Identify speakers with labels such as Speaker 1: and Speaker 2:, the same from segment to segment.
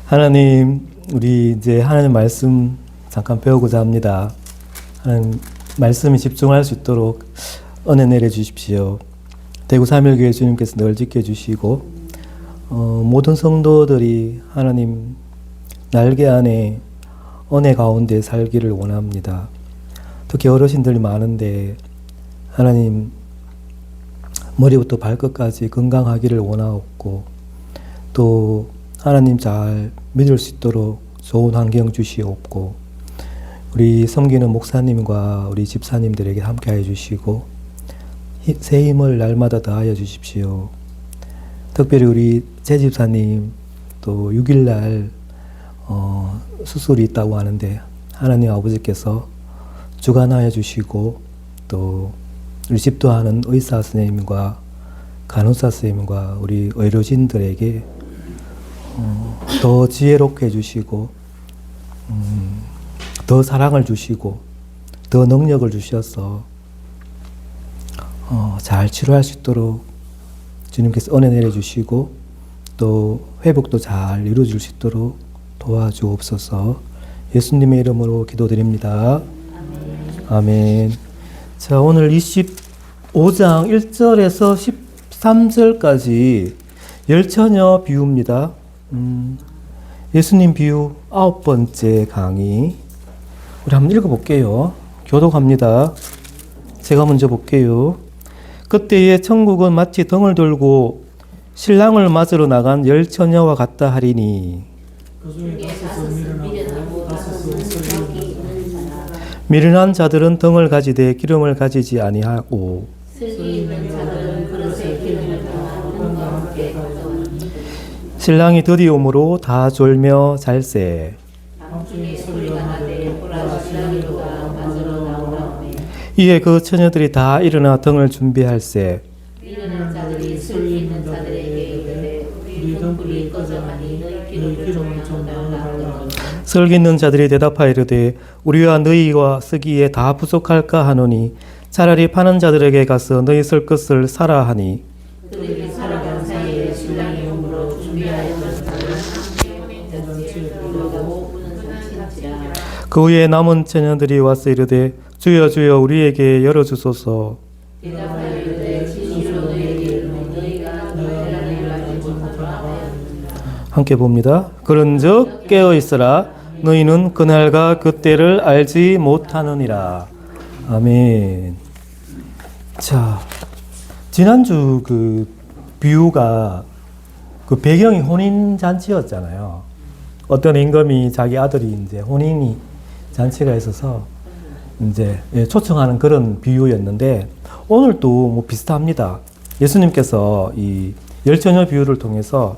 Speaker 1: 하나님, 우리 이제 하나님 말씀 잠깐 배우고자 합니다. 하나님 말씀에 집중할 수 있도록 은혜 내려 주십시오. 대구 삼일교회 주님께서 늘 지켜주시고 모든 성도들이 하나님 날개 안에 은혜 가운데 살기를 원합니다. 특히 어르신들이 많은데 하나님 머리부터 발끝까지 건강하기를 원하옵고 또 하나님 잘 믿을 수 있도록 좋은 환경 주시옵고 우리 섬기는 목사님과 우리 집사님들에게 함께해 주시고 새 힘을 날마다 더하여 주십시오. 특별히 우리 제 집사님 또 6일날 수술이 있다고 하는데 하나님 아버지께서 주관하여 주시고 또 우리 집도하는 의사 선생님과 간호사 선생님과 우리 의료진들에게 더 지혜롭게 해주시고 더 사랑을 주시고 더 능력을 주셔서 잘 치료할 수 있도록 주님께서 은혜 내려주시고 또 회복도 잘 이루어질 수 있도록 도와주옵소서. 예수님의 이름으로 기도드립니다. 아멘. 자, 오늘 25장 1절에서 13절까지 열처녀 비유입니다. 예수님 비유 9번째 강의. 우리 한번 읽어볼게요. 교독합니다. 제가 먼저 볼게요. 그때의 천국은 마치 등을 들고 신랑을 맞으러 나간 열처녀와 같다 하리니 미련한 자들은 등을 가지되 기름을 가지지 아니하고 신랑이 드디어 오므로 다 졸며 잘세. 이에 그 처녀들이 다 일어나 등을 준비할세. 설기 있는 자들이 대답하여 이르되 우리와 너희와 쓰기에 다 부족할까 하노니 차라리 파는 자들에게 가서 너희 쓸 것을 사라 하니 그 후에 남은 처녀들이 와서 이르되 주여 주여 우리에게 열어주소서. 함께 봅니다. 그런즉 깨어있으라 너희는 그날과 그때를 알지 못하느니라. 아멘. 자, 지난주 그 비유가 그 배경이 혼인잔치였잖아요. 어떤 임금이 자기 아들이 이제 혼인이 잔치가 있어서 이제 초청하는 그런 비유였는데 오늘도 뭐 비슷합니다. 예수님께서 이 열처녀 비유를 통해서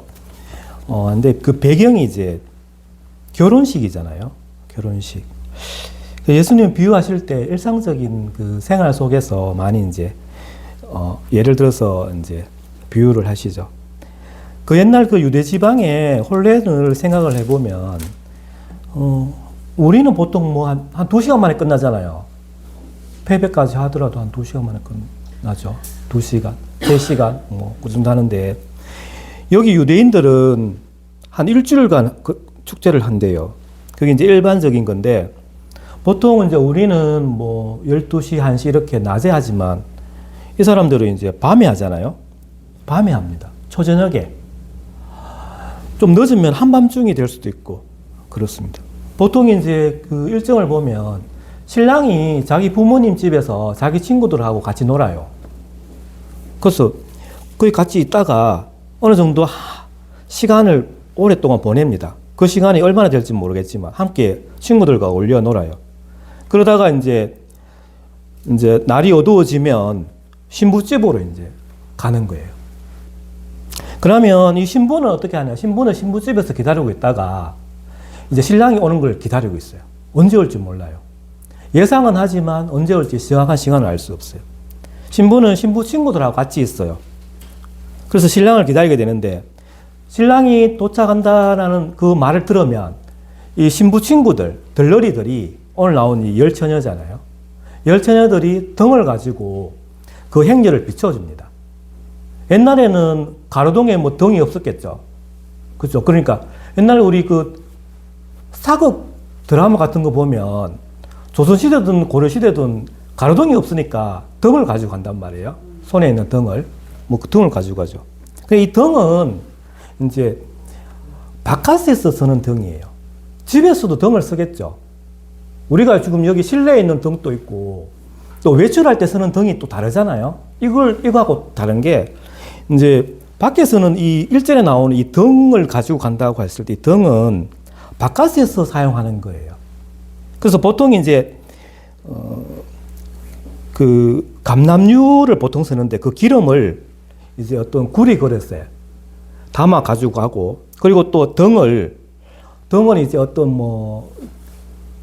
Speaker 1: 근데 그 배경이 이제 결혼식이잖아요. 결혼식. 예수님 비유하실 때 일상적인 그 생활 속에서 많이 이제 예를 들어서 이제 비유를 하시죠. 그 옛날 그 유대 지방의 혼례를 생각을 해보면 우리는 보통 뭐 한 2시간 만에 끝나잖아요. 패배까지 하더라도 한 2시간 만에 끝나죠. 2시간, 3시간 뭐 그 정도 하는데 여기 유대인들은 한 일주일간 그 축제를 한대요. 그게 이제 일반적인 건데 보통 이제 우리는 뭐 12시, 1시 이렇게 낮에 하지만 이 사람들은 이제 밤에 하잖아요. 밤에 합니다. 초저녁에. 좀 늦으면 한밤중이 될 수도 있고 그렇습니다. 보통 이제 그 일정을 보면 신랑이 자기 부모님 집에서 자기 친구들하고 같이 놀아요. 그래서 거기 같이 있다가 어느 정도 시간을 오랫동안 보냅니다. 그 시간이 얼마나 될지 모르겠지만 함께 친구들과 올려 놀아요. 그러다가 이제 날이 어두워지면 신부집으로 이제 가는 거예요. 그러면 이 신부는 어떻게 하냐? 신부는 신부집에서 기다리고 있다가 이제 신랑이 오는 걸 기다리고 있어요. 언제 올지 몰라요. 예상은 하지만 언제 올지 정확한 시간을 알 수 없어요. 신부는 신부 친구들하고 같이 있어요. 그래서 신랑을 기다리게 되는데 신랑이 도착한다라는 그 말을 들으면 이 신부 친구들, 들러리들이 오늘 나온 이 열처녀잖아요. 열처녀들이 등을 가지고 그 행렬을 비춰줍니다. 옛날에는 가로등에 뭐 등이 없었겠죠. 그렇죠. 그러니까 옛날에 우리 그 사극 드라마 같은 거 보면 조선시대든 고려시대든 가로등이 없으니까 등을 가지고 간단 말이에요. 손에 있는 등을. 뭐 그 등을 가지고 가죠. 이 등은 이제 바깥에서 쓰는 등이에요. 집에서도 등을 쓰겠죠. 우리가 지금 여기 실내에 있는 등도 있고 또 외출할 때 쓰는 등이 또 다르잖아요. 이거하고 다른 게 이제 밖에서는 이 일전에 나오는 이 등을 가지고 간다고 했을 때 이 등은 바깥에서 사용하는 거예요. 그래서 보통 이제 그 감람유를 보통 쓰는데 그 기름을 이제 어떤 구리 그릇에 담아 가지고 가고 그리고 또 등은 이제 어떤 뭐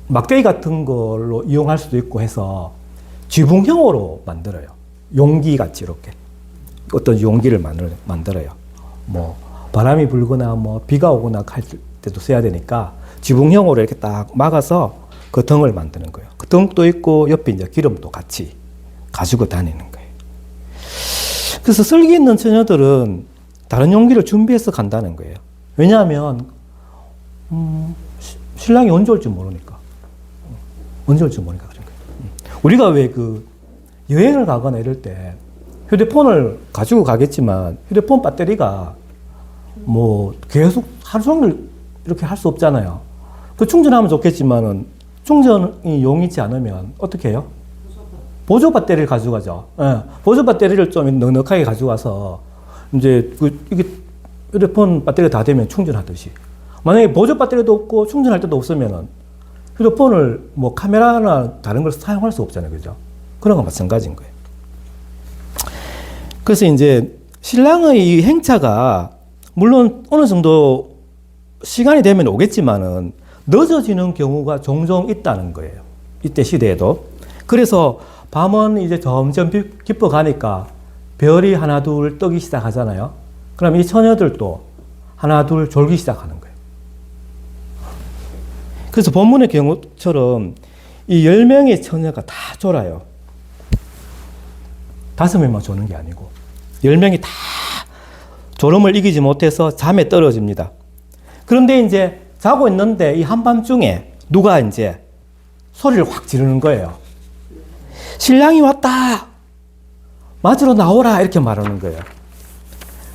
Speaker 1: 막대기 같은 걸로 이용할 수도 있고 해서 지붕형으로 만들어요. 용기 같이 이렇게 어떤 용기를 만들어요. 뭐 바람이 불거나 뭐 비가 오거나 할 때도 써야 되니까 지붕형으로 이렇게 딱 막아서 그 등을 만드는 거예요. 그 등도 있고 옆에 이제 기름도 같이 가지고 다니는 거예요. 그래서 슬기 있는 처녀들은 다른 용기를 준비해서 간다는 거예요. 왜냐하면 신랑이 언제 올지 모르니까. 언제 올지 모르니까 그런 거예요. 우리가 왜 그 여행을 가거나 이럴 때 휴대폰을 가지고 가겠지만 휴대폰 배터리가 뭐 계속 하루 종일 이렇게 할 수 없잖아요. 그 충전하면 좋겠지만은 충전이 용이지 않으면 어떻게 해요? 보조 배터리를 가지고 가죠. 예, 보조 배터리를 좀 넉넉하게 가지고 가서 이제 이게 휴대폰 배터리가 다 되면 충전하듯이. 만약에 보조 배터리도 없고 충전할 때도 없으면은 휴대폰을 뭐 카메라나 다른 걸 사용할 수 없잖아요. 그죠? 그런 거 마찬가지인 거예요. 그래서 이제 신랑의 이 행차가 물론 어느 정도 시간이 되면 오겠지만은 늦어지는 경우가 종종 있다는 거예요. 이때 시대에도. 그래서 밤은 이제 점점 깊어가니까 별이 하나 둘 뜨기 시작하잖아요. 그럼 이 처녀들도 하나 둘 졸기 시작하는 거예요. 그래서 본문의 경우처럼 이 10명의 처녀가 다 졸아요. 5명만 조는 게 아니고 10명이 다 졸음을 이기지 못해서 잠에 떨어집니다. 그런데 이제 자고 있는데 이 한밤중에 누가 이제 소리를 확 지르는 거예요. 신랑이 왔다! 맞으러 나오라! 이렇게 말하는 거예요.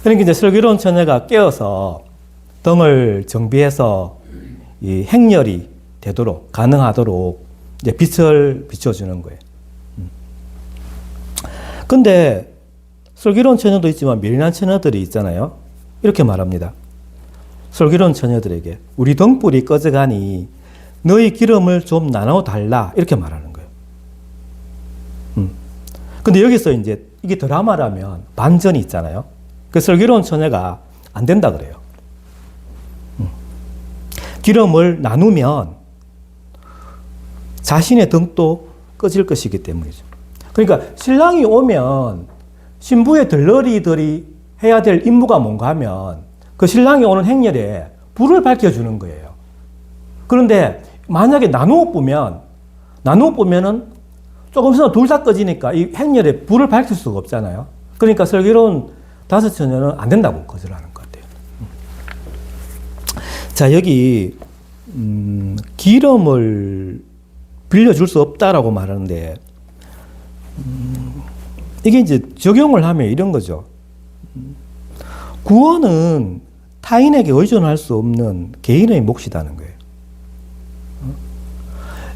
Speaker 1: 그러니까 이제 슬기로운 처녀가 깨어서 등을 정비해서 이 행렬이 되도록, 가능하도록 이제 빛을 비춰주는 거예요. 근데 슬기로운 처녀도 있지만 미련한 처녀들이 있잖아요. 이렇게 말합니다. 슬기로운 처녀들에게 우리 등불이 꺼져가니 너희 기름을 좀 나눠 달라 이렇게 말하는 거예요. 근데 여기서 이제 이게 드라마라면 반전이 있잖아요. 그 슬기로운 처녀가 안 된다 그래요. 기름을 나누면 자신의 등도 꺼질 것이기 때문이죠. 그러니까 신랑이 오면 신부의 들러리들이 해야 될 임무가 뭔가 하면 그 신랑이 오는 행렬에 불을 밝혀주는 거예요. 그런데 만약에 나누어 보면은 조금 있으면 둘 다 꺼지니까 이 행렬에 불을 밝힐 수가 없잖아요. 그러니까 슬기로운 다섯 처녀는 안 된다고 거절하는 것 같아요. 자, 여기 기름을 빌려줄 수 없다라고 말하는데 이게 이제 적용을 하면 이런 거죠. 구원은 타인에게 의존할 수 없는 개인의 몫이라는 거예요.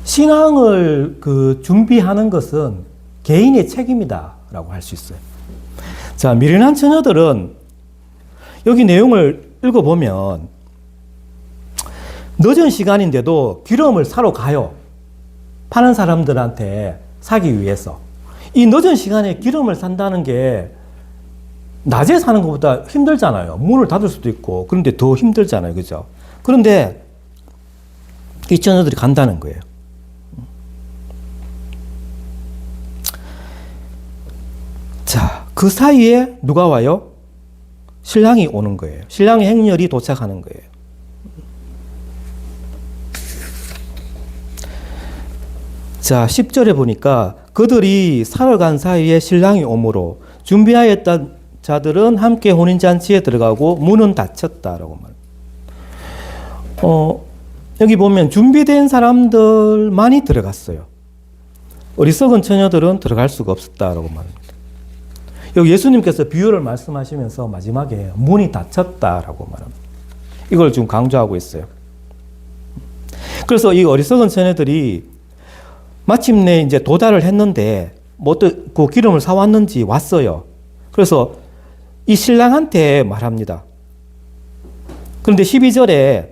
Speaker 1: 신앙을 준비하는 것은 개인의 책임이다라고 할 수 있어요. 자, 미련한 처녀들은 여기 내용을 읽어보면 늦은 시간인데도 기름을 사러 가요. 파는 사람들한테 사기 위해서. 이 늦은 시간에 기름을 산다는 게 낮에 사는 것보다 힘들잖아요. 문을 닫을 수도 있고 그런데 더 힘들잖아요. 그죠? 그런데 이 처녀들이 간다는 거예요. 자, 그 사이에 누가 와요? 신랑이 오는 거예요. 신랑의 행렬이 도착하는 거예요. 자, 10절에 보니까 그들이 사러 간 사이에 신랑이 오므로 준비하였던 자들은 함께 혼인잔치에 들어가고 문은 닫혔다라고 말합니다. 여기 보면 준비된 사람들만이 들어갔어요. 어리석은 처녀들은 들어갈 수가 없었다라고 말합니다. 여기 예수님께서 비유를 말씀하시면서 마지막에 문이 닫혔다라고 말합니다. 이걸 지금 강조하고 있어요. 그래서 이 어리석은 처녀들이 마침내 이제 도달을 했는데 뭐 그 기름을 사왔는지 왔어요. 그래서 이 신랑한테 말합니다. 그런데 12절에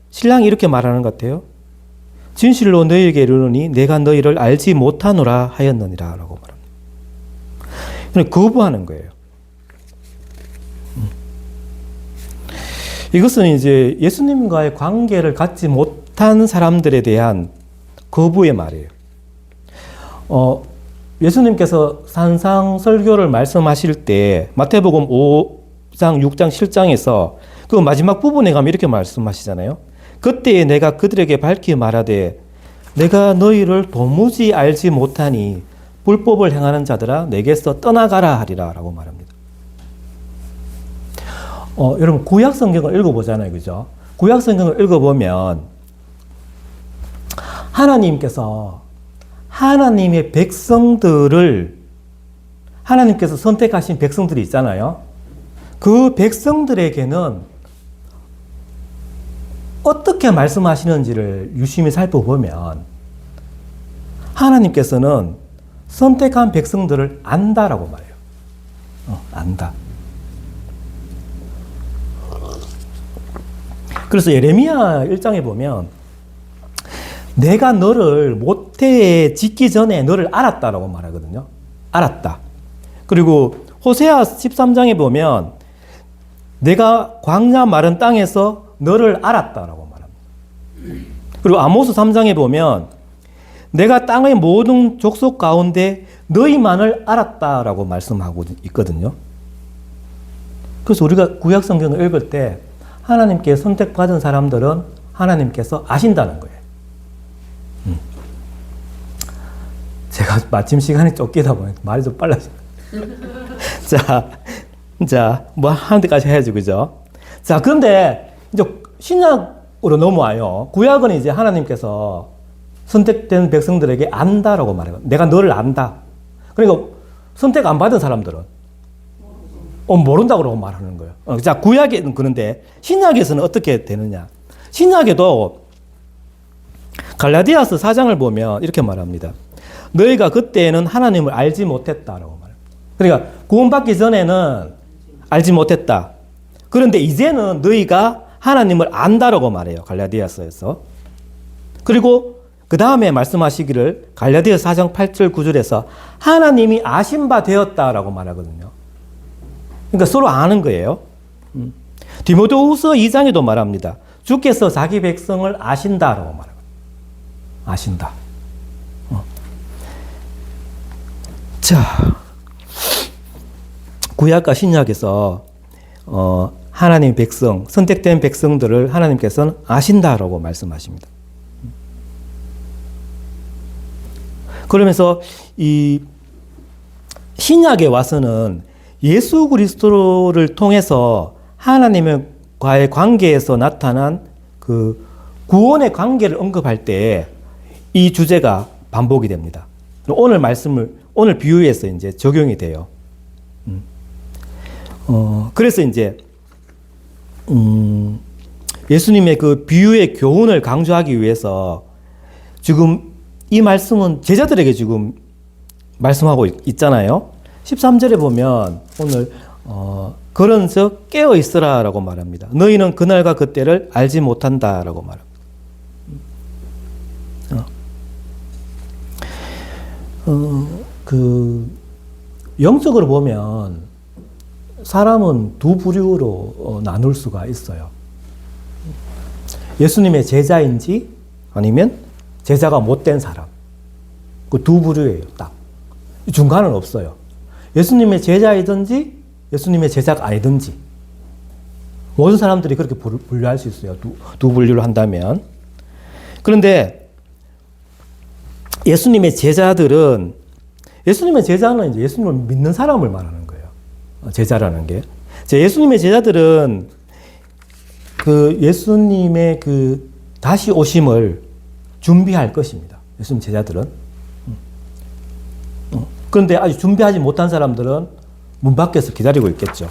Speaker 1: 신랑이 이렇게 말하는 것 같아요. 진실로 너희에게 이르노니 내가 너희를 알지 못하노라 하였느니라 라고 말합니다. 그냥 거부하는 거예요. 이것은 이제 예수님과의 관계를 갖지 못한 사람들에 대한 거부의 말이에요. 예수님께서 산상설교를 말씀하실 때 마태복음 5장, 6장, 7장에서 그 마지막 부분에 가면 이렇게 말씀하시잖아요. 그때 내가 그들에게 밝히 말하되 내가 너희를 도무지 알지 못하니 불법을 행하는 자들아 내게서 떠나가라 하리라 라고 말합니다. 여러분 구약 성경을 읽어보잖아요. 그죠? 구약 성경을 읽어보면 하나님께서 하나님의 백성들을 하나님께서 선택하신 백성들이 있잖아요. 그 백성들에게는 어떻게 말씀하시는지를 유심히 살펴보면 하나님께서는 선택한 백성들을 안다라고 말해요. 안다. 그래서 예레미야 1장에 보면 내가 너를 모태에 짓기 전에 너를 알았다라고 말하거든요. 알았다. 그리고 호세아 13장에 보면 내가 광야 마른 땅에서 너를 알았다라고 말합니다. 그리고 아모스 3장에 보면 내가 땅의 모든 족속 가운데 너희만을 알았다라고 말씀하고 있거든요. 그래서 우리가 구약 성경을 읽을 때 하나님께 선택받은 사람들은 하나님께서 아신다는 거예요. 제가 마침 시간이 쫓기다 보니까 말이 좀 빨라지네. 자, 뭐 하는 데까지 해야지, 그죠? 자, 그런데 이제 신약으로 넘어와요. 구약은 이제 하나님께서 선택된 백성들에게 안다라고 말해요. 내가 너를 안다. 그러니까 선택 안 받은 사람들은 모른다고 말하는 거예요. 자, 구약에는 그런데 신약에서는 어떻게 되느냐? 신약에도 갈라디아서 4장을 보면 이렇게 말합니다. 너희가 그때는 하나님을 알지 못했다라고 말합니다. 그러니까 구원받기 전에는 알지 못했다. 그런데 이제는 너희가 하나님을 안다라고 말해요. 갈라디아서에서. 그리고 그 다음에 말씀하시기를 갈라디아서 4장 8절 9절에서 하나님이 아신 바 되었다라고 말하거든요. 그러니까 서로 아는 거예요. 디모데후서 2장에도 말합니다. 주께서 자기 백성을 아신다라고 말합니다. 아신다. 자, 구약과 신약에서 하나님 백성, 선택된 백성들을 하나님께서는 아신다라고 말씀하십니다. 그러면서 이 신약에 와서는 예수 그리스도를 통해서 하나님과의 관계에서 나타난 그 구원의 관계를 언급할 때 이 주제가 반복이 됩니다. 오늘 비유에서 이제 적용이 돼요. 그래서 이제 예수님의 그 비유의 교훈을 강조하기 위해서 지금 이 말씀은 제자들에게 지금 말씀하고 있잖아요. 13절에 보면 오늘 그런즉 깨어 있으라라고 말합니다. 너희는 그날과 그때를 알지 못한다라고 말합니다. 그 영적으로 보면 사람은 두 부류로 나눌 수가 있어요. 예수님의 제자인지 아니면 제자가 못된 사람. 그 두 부류예요, 딱. 중간은 없어요. 예수님의 제자이든지 예수님의 제자가 아니든지 모든 사람들이 그렇게 분류할 수 있어요. 두 분류를 한다면. 그런데 예수님의 제자는 이제 예수님을 믿는 사람을 말하는 거예요. 제자라는 게. 예수님의 제자들은 그 예수님의 그 다시 오심을 준비할 것입니다. 예수님 제자들은. 그런데 아직 준비하지 못한 사람들은 문 밖에서 기다리고 있겠죠.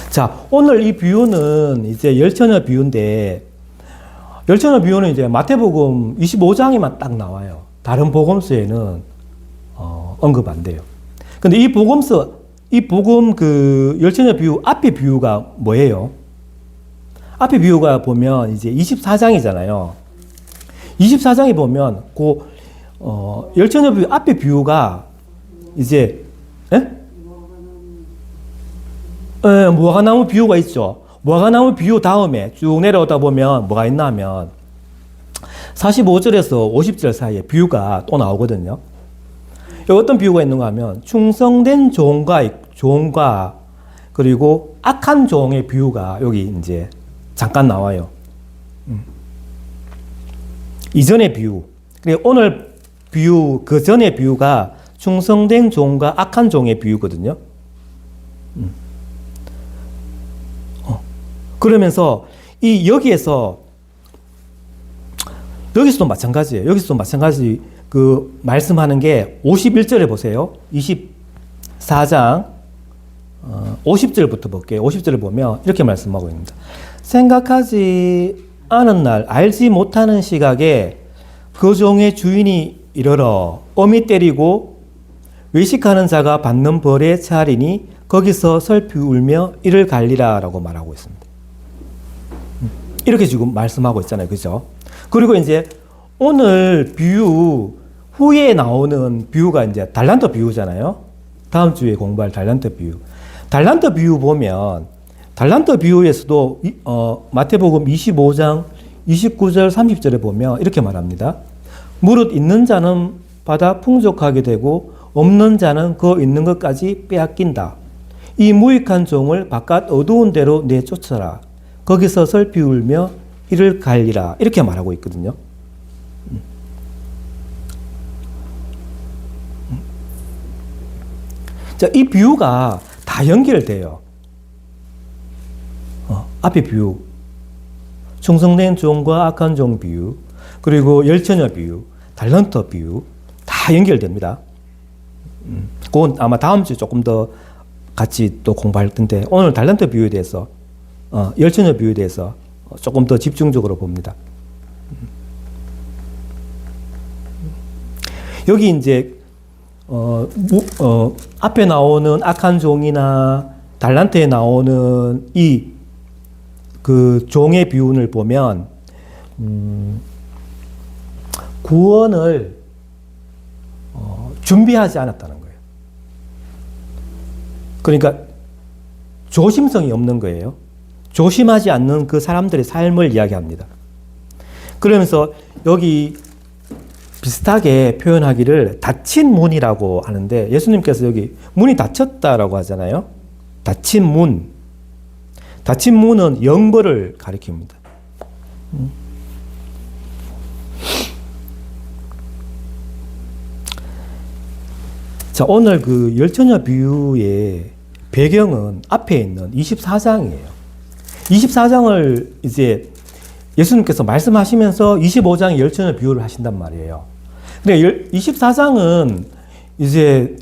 Speaker 1: 자, 오늘 이 비유는 이제 열처녀 비유인데, 열처녀 비유는 이제 마태복음 25장에만 딱 나와요. 다른 복음서에는 언급 안 돼요. 근데 이 복음 그 열처녀 비유 앞에 비유가 뭐예요? 앞에 비유가 보면 이제 24장이잖아요. 24장에 보면 열처녀 비유 앞에 비유가 이제 무화과나무 비유가 있죠. 무화과나무 비유 다음에 쭉 내려오다 보면 뭐가 있나 하면 45절에서 50절 사이에 비유가 또 나오거든요. 어떤 비유가 있는가 하면 충성된 종과 그리고 악한 종의 비유가 여기 이제 잠깐 나와요. 이전의 비유. 그리고 오늘 비유, 그 전의 비유가 충성된 종과 악한 종의 비유거든요. 그러면서 여기서도 마찬가지예요. 여기서도 마찬가지 그 말씀하는 게 51절에 보세요. 24장 50절부터 볼게요. 50절을 보면 이렇게 말씀하고 있습니다. 생각하지 않은 날, 알지 못하는 시각에 그 종의 주인이 이르러 어미 때리고 외식하는 자가 받는 벌에 차리니 거기서 슬피 울며 이를 갈리라 라고 말하고 있습니다. 이렇게 지금 말씀하고 있잖아요. 그죠? 그리고 이제 오늘 비유 후에 나오는 비유가 이제 달란트 비유잖아요. 다음 주에 공부할 달란트 비유. 달란트 비유 보면 달란트 비유에서도 마태복음 25장 29절 30절에 보면 이렇게 말합니다. 무릇 있는 자는 받아 풍족하게 되고 없는 자는 그 있는 것까지 빼앗긴다. 이 무익한 종을 바깥 어두운 데로 내쫓아라. 거기서 슬피 울며 이를 갈리라. 이렇게 말하고 있거든요. 자, 이 비유가 다 연결돼요. 앞에 비유, 충성된 종과 악한 종 비유, 그리고 열처녀 비유, 달란트 비유 다 연결됩니다. 그건 아마 다음 주에 조금 더 같이 또 공부할 텐데 오늘 달란트 비유에 대해서 열처녀 비유에 대해서 조금 더 집중적으로 봅니다. 여기 이제 앞에 나오는 악한 종이나 달란트에 나오는 이 그 종의 비유를 보면 구원을 준비하지 않았다는 거예요. 그러니까 조심성이 없는 거예요. 조심하지 않는 그 사람들의 삶을 이야기합니다. 그러면서 여기 비슷하게 표현하기를 닫힌 문이라고 하는데 예수님께서 여기 문이 닫혔다라고 하잖아요. 닫힌 문. 닫힌 문은 영벌을 가리킵니다. 자, 오늘 그 열처녀 비유의 배경은 앞에 있는 24장이에요. 24장을 이제 예수님께서 말씀하시면서 25장의 열처녀 비유를 하신단 말이에요. 근데 24장은 이제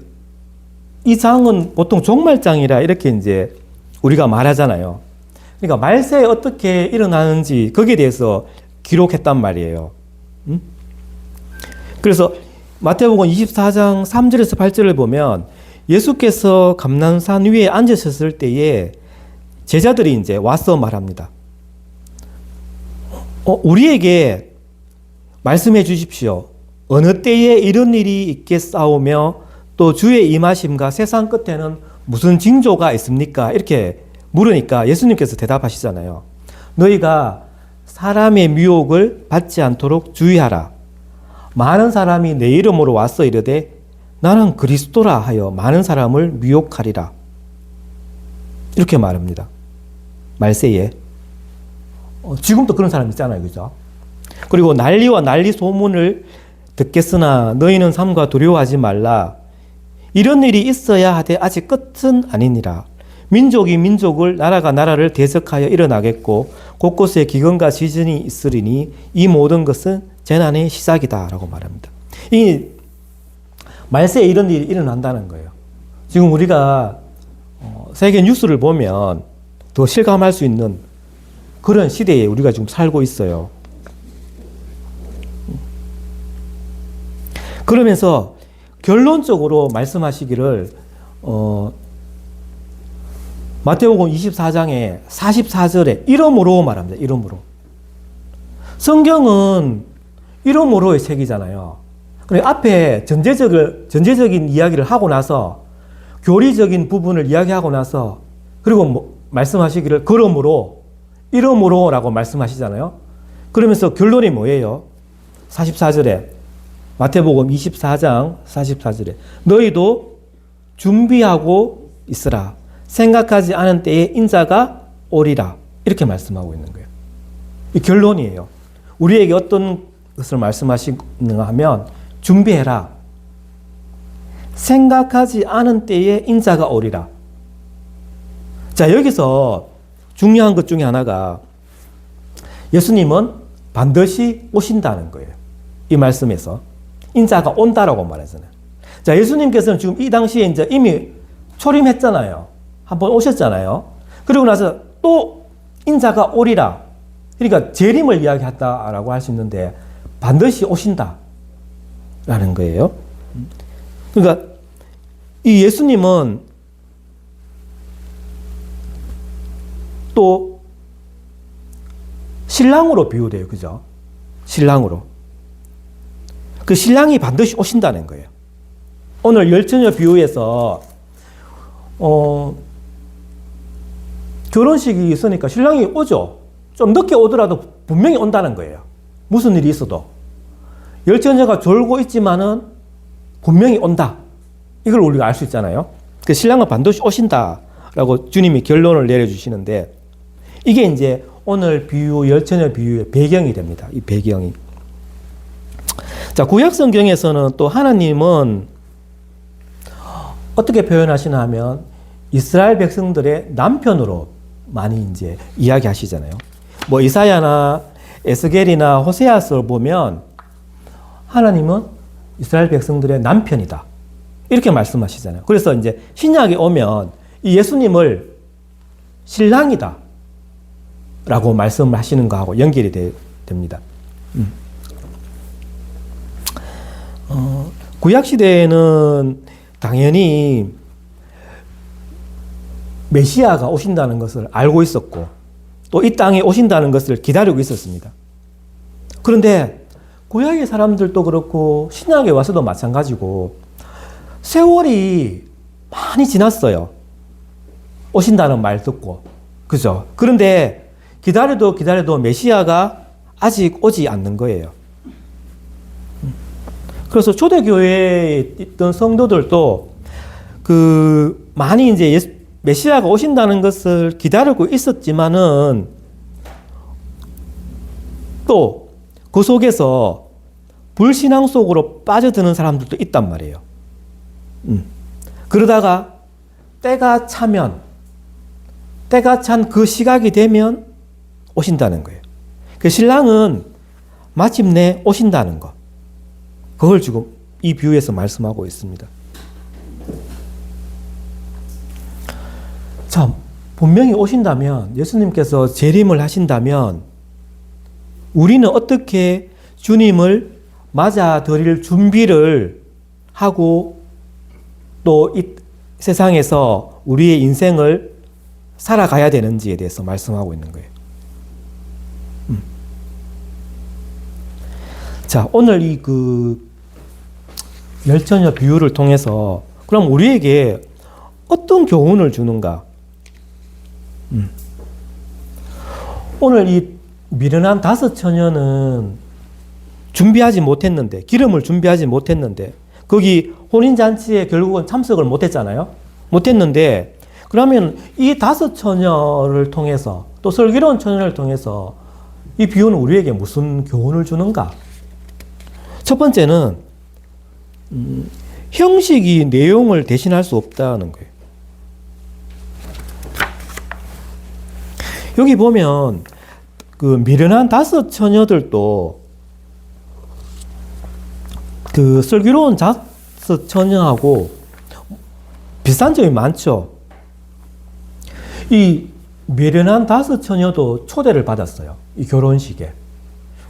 Speaker 1: 이 장은 보통 종말장이라 이렇게 이제 우리가 말하잖아요. 그러니까 말세에 어떻게 일어나는지 거기에 대해서 기록했단 말이에요. 그래서 마태복음 24장 3절에서 8절을 보면 예수께서 감람산 위에 앉으셨을 때에 제자들이 이제 와서 말합니다. 우리에게 말씀해 주십시오. 어느 때에 이런 일이 있겠사오며 또 주의 임하심과 세상 끝에는 무슨 징조가 있습니까? 이렇게 물으니까 예수님께서 대답하시잖아요. 너희가 사람의 미혹을 받지 않도록 주의하라. 많은 사람이 내 이름으로 와서 이르되 나는 그리스도라 하여 많은 사람을 미혹하리라. 이렇게 말합니다. 말세에. 지금도 그런 사람 있잖아요. 그죠? 그리고 난리와 난리 소문을 듣겠으나 너희는 삼가 두려워하지 말라. 이런 일이 있어야 하되 아직 끝은 아니니라. 민족이 민족을, 나라가 나라를 대적하여 일어나겠고 곳곳에 기근과 지진이 있으리니 이 모든 것은 재난의 시작이다라고 말합니다. 이 말세에 이런 일이 일어난다는 거예요. 지금 우리가 세계 뉴스를 보면 더 실감할 수 있는 그런 시대에 우리가 지금 살고 있어요. 그러면서 결론적으로 말씀하시기를 마태복음 24장에 44절에 이름으로 말합니다. 이름으로. 성경은 이름으로의 책이잖아요. 그리고 앞에 전제적인 이야기를 하고 나서 교리적인 부분을 이야기하고 나서 그리고 말씀하시기를 그러므로 이름으로라고 말씀하시잖아요. 그러면서 결론이 뭐예요? 44절에 마태복음 24장 44절에 너희도 준비하고 있으라. 생각하지 않은 때에 인자가 오리라. 이렇게 말씀하고 있는 거예요. 이 결론이에요. 우리에게 어떤 것을 말씀하시는가 하면 준비해라. 생각하지 않은 때에 인자가 오리라. 자, 여기서 중요한 것 중에 하나가 예수님은 반드시 오신다는 거예요. 이 말씀에서. 인자가 온다라고 말하잖아요. 자, 예수님께서는 지금 이 당시에 이제 이미 초림했잖아요. 한번 오셨잖아요. 그리고 나서 또 인자가 오리라. 그러니까 재림을 이야기했다라고 할 수 있는데 반드시 오신다라는 거예요. 그러니까 이 예수님은 또 신랑으로 비유돼요. 그죠? 신랑으로. 그 신랑이 반드시 오신다는 거예요. 오늘 열처녀 비유에서 결혼식이 있으니까 신랑이 오죠. 좀 늦게 오더라도 분명히 온다는 거예요. 무슨 일이 있어도. 열처녀가 졸고 있지만은 분명히 온다. 이걸 우리가 알 수 있잖아요. 그 신랑은 반드시 오신다라고 주님이 결론을 내려주시는데 이게 이제 오늘 비유, 열처녀 비유의 배경이 됩니다. 이 배경이. 자, 구약 성경에서는 또 하나님은 어떻게 표현하시나 하면 이스라엘 백성들의 남편으로 많이 이제 이야기하시잖아요. 뭐 이사야나 에스겔이나 호세아서를 보면 하나님은 이스라엘 백성들의 남편이다. 이렇게 말씀하시잖아요. 그래서 이제 신약에 오면 이 예수님을 신랑이다. 라고 말씀을 하시는 거하고 연결이 됩니다. 구약시대에는 당연히 메시아가 오신다는 것을 알고 있었고 또 이 땅에 오신다는 것을 기다리고 있었습니다. 그런데 구약의 사람들도 그렇고 신약에 와서도 마찬가지고 세월이 많이 지났어요. 오신다는 말 듣고. 그죠? 그런데 기다려도 메시아가 아직 오지 않는 거예요. 그래서 초대교회에 있던 성도들도 많이 이제 메시아가 오신다는 것을 기다리고 있었지만은 또 그 속에서 불신앙 속으로 빠져드는 사람들도 있단 말이에요. 그러다가 때가 찬 그 시각이 되면 오신다는 거예요. 그 신랑은 마침내 오신다는 것. 그걸 지금 이 비유에서 말씀하고 있습니다. 자, 분명히 오신다면, 예수님께서 재림을 하신다면, 우리는 어떻게 주님을 맞아들일 준비를 하고 또 이 세상에서 우리의 인생을 살아가야 되는지에 대해서 말씀하고 있는 거예요. 자, 오늘 이 열처녀 비유를 통해서 그럼 우리에게 어떤 교훈을 주는가? 오늘 이 미련한 5 처녀는 준비하지 못했는데, 기름을 준비하지 못했는데, 거기 혼인잔치에 결국은 참석을 못했잖아요. 못했는데, 그러면 이 5 처녀를 통해서, 또 슬기로운 처녀를 통해서 이 비유는 우리에게 무슨 교훈을 주는가? 첫 번째는 형식이 내용을 대신할 수 없다는 거예요. 여기 보면 그 미련한 다섯 처녀들도 그 슬기로운 다섯 처녀하고 비슷한 점이 많죠. 이 미련한 다섯 처녀도 초대를 받았어요. 이 결혼식에.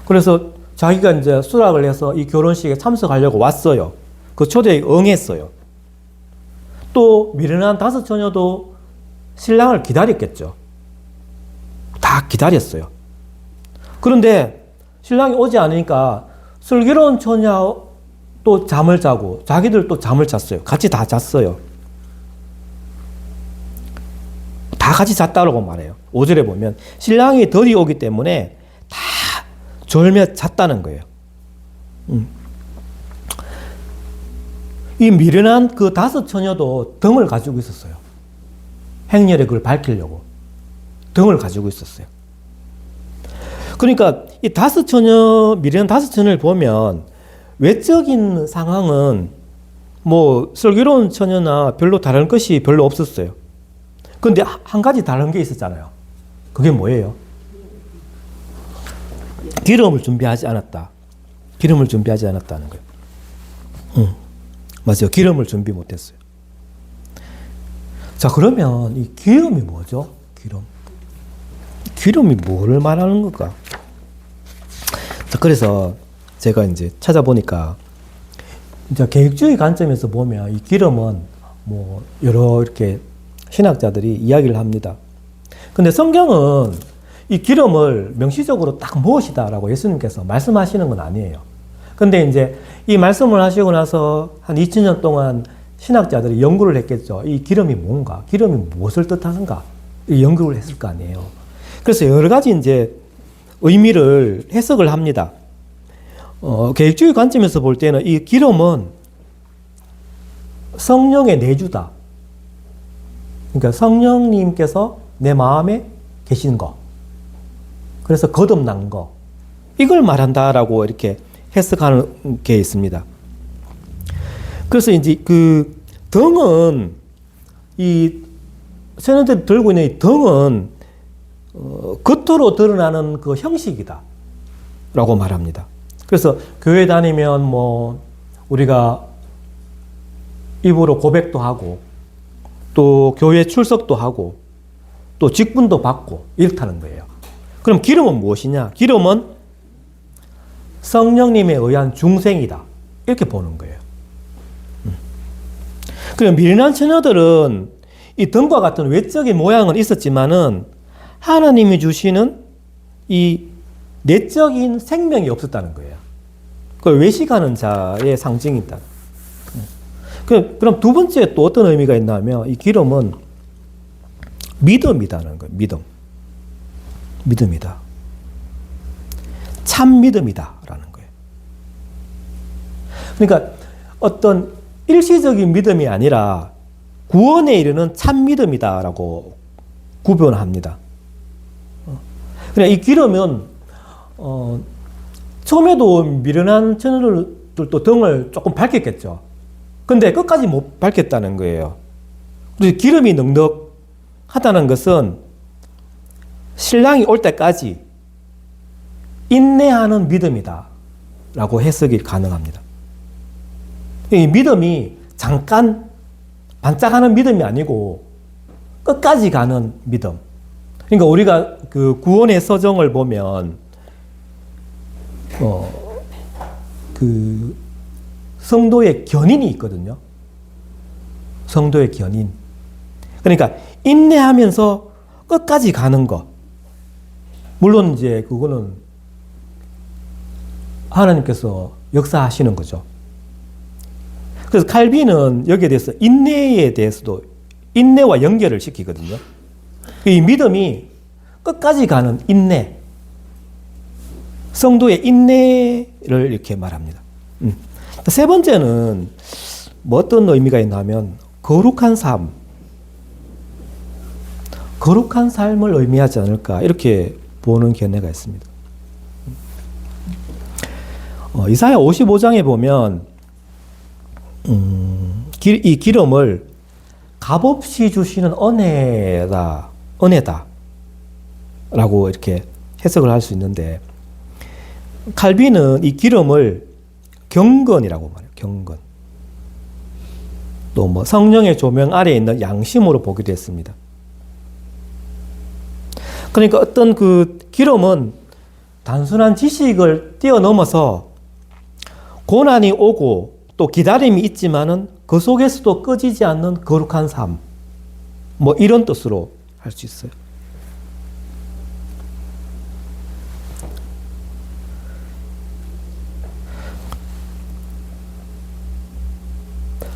Speaker 1: 그래서 자기가 이제 수락을 해서 이 결혼식에 참석하려고 왔어요. 그 초대에 응했어요. 또 미련한 다섯 처녀도 신랑을 기다렸겠죠. 다 기다렸어요. 그런데 신랑이 오지 않으니까 슬기로운 처녀 또 잠을 자고 자기들 또 잠을 잤어요. 같이 다 잤어요. 다 같이 잤다고 말해요. 5절에 보면 신랑이 덜이 오기 때문에 다 졸며 잤다는 거예요. 이 미련한 그 다섯 처녀도 등을 가지고 있었어요. 행렬에 그걸 밝히려고 등을 가지고 있었어요. 그러니까 이 다섯 처녀, 미련한 다섯 처녀를 보면 외적인 상황은 뭐 슬기로운 처녀나 별로 다른 것이 별로 없었어요. 그런데 한 가지 다른 게 있었잖아요. 그게 뭐예요? 기름을 준비하지 않았다. 기름을 준비하지 않았다는 거예요. 맞아요. 기름을 준비 못했어요. 자, 그러면 이 기름이 뭐죠? 기름이 뭐를 말하는 걸까? 자, 그래서 제가 이제 찾아보니까 이제 계획주의 관점에서 보면 이 기름은 뭐 여러 이렇게 신학자들이 이야기를 합니다. 근데 성경은 이 기름을 명시적으로 딱 무엇이다라고 예수님께서 말씀하시는 건 아니에요. 근데 이제 이 말씀을 하시고 나서 한 2000년 동안 신학자들이 연구를 했겠죠. 이 기름이 뭔가, 기름이 무엇을 뜻하는가, 연구를 했을 거 아니에요. 그래서 여러 가지 이제 의미를 해석을 합니다. 계획주의 관점에서 볼 때는 이 기름은 성령의 내주다. 그러니까 성령님께서 내 마음에 계신 거. 그래서 거듭난 거. 이걸 말한다라고 이렇게 해석하는 게 있습니다. 그래서 이제 그 등은 이 세년들이 들고 있는 이 등은 겉으로 드러나는 그 형식이다 라고 말합니다. 그래서 교회 다니면 뭐 우리가 입으로 고백도 하고 또 교회 출석도 하고 또 직분도 받고 이렇다는 거예요. 그럼 기름은 무엇이냐? 기름은 성령님에 의한 중생이다. 이렇게 보는 거예요. 그럼 미련한 처녀들은 이 등과 같은 외적인 모양은 있었지만은 하나님이 주시는 이 내적인 생명이 없었다는 거예요. 그걸 외식하는 자의 상징이다. 그럼 두 번째 또 어떤 의미가 있나 하면 이 기름은 믿음이다는 거예요. 믿음이다. 참 믿음이다라는 거예요. 그러니까 어떤 일시적인 믿음이 아니라 구원에 이르는 참 믿음이다라고 구별합니다. 그러니까 이 기름은 처음에도 미련한 처녀들도 등을 조금 밝혔겠죠. 근데 끝까지 못 밝혔다는 거예요. 그래서 기름이 넉넉하다는 것은 신랑이 올 때까지 인내하는 믿음이다 라고 해석이 가능합니다. 이 믿음이 잠깐 반짝하는 믿음이 아니고 끝까지 가는 믿음. 그러니까 우리가 그 구원의 서정을 보면 그 성도의 견인이 있거든요. 성도의 견인. 그러니까 인내하면서 끝까지 가는 것. 물론 이제 그거는 하나님께서 역사하시는 거죠. 그래서 칼빈은 여기에 대해서 인내에 대해서도 인내와 연결을 시키거든요. 이 믿음이 끝까지 가는 인내. 성도의 인내를 이렇게 말합니다. 세 번째는 뭐 어떤 의미가 있냐면 거룩한 삶. 거룩한 삶을 의미하지 않을까 이렇게 보는 견해가 있습니다. 이사야 55장에 보면 이 기름을 값없이 주시는 은혜다. 라고 이렇게 해석을 할 수 있는데, 칼빈은 이 기름을 경건이라고 말해요. 경건. 또 뭐 성령의 조명 아래에 있는 양심으로 보기도 했습니다. 그러니까 어떤 그 기름은 단순한 지식을 뛰어넘어서 고난이 오고 또 기다림이 있지만은 그 속에서도 꺼지지 않는 거룩한 삶, 뭐 이런 뜻으로 할 수 있어요.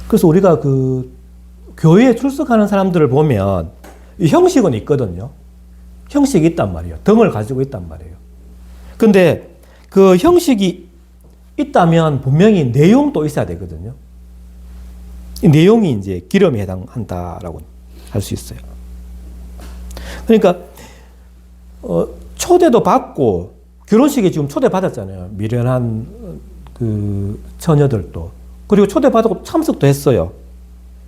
Speaker 1: 그래서 우리가 그 교회에 출석하는 사람들을 보면 이 형식은 있거든요. 형식이 있단 말이에요. 덩을 가지고 있단 말이에요. 근데 그 형식이 있다면 분명히 내용도 있어야 되거든요. 이 내용이 이제 기름에 해당한다라고 할 수 있어요. 그러니까 초대도 받고 결혼식에 지금 초대 받았잖아요. 미련한 그 처녀들도. 그리고 초대 받고 참석도 했어요.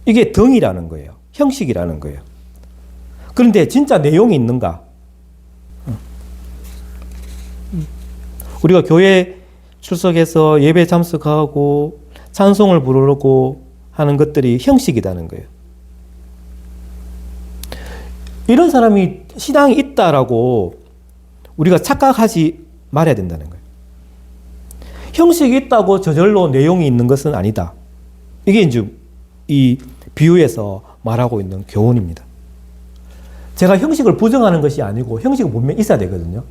Speaker 1: 이게 덩이라는 거예요. 형식이라는 거예요. 그런데 진짜 내용이 있는가? 우리가 교회 출석해서 예배 참석하고 찬송을 부르고 하는 것들이 형식이라는 거예요. 이런 사람이 신앙이 있다라고 우리가 착각하지 말아야 된다는 거예요. 형식이 있다고 저절로 내용이 있는 것은 아니다. 이게 이제 이 비유에서 말하고 있는 교훈입니다. 제가 형식을 부정하는 것이 아니고 형식은 분명히 있어야 되거든요.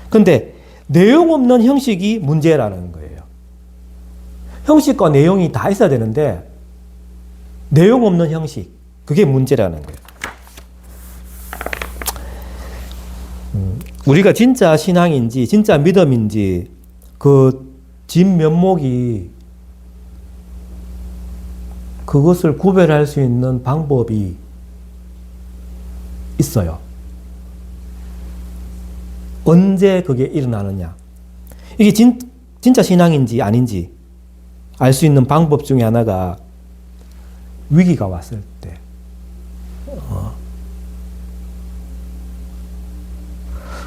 Speaker 1: 근데 내용 없는 형식이 문제라는 거예요. 형식과 내용이 다 있어야 되는데 내용 없는 형식, 그게 문제라는 거예요. 우리가 진짜 신앙인지 진짜 믿음인지 그 진면목이 그것을 구별할 수 있는 방법이 있어요. 언제 그게 일어나느냐. 이게 진짜 신앙인지 아닌지 알 수 있는 방법 중에 하나가 위기가 왔을 때.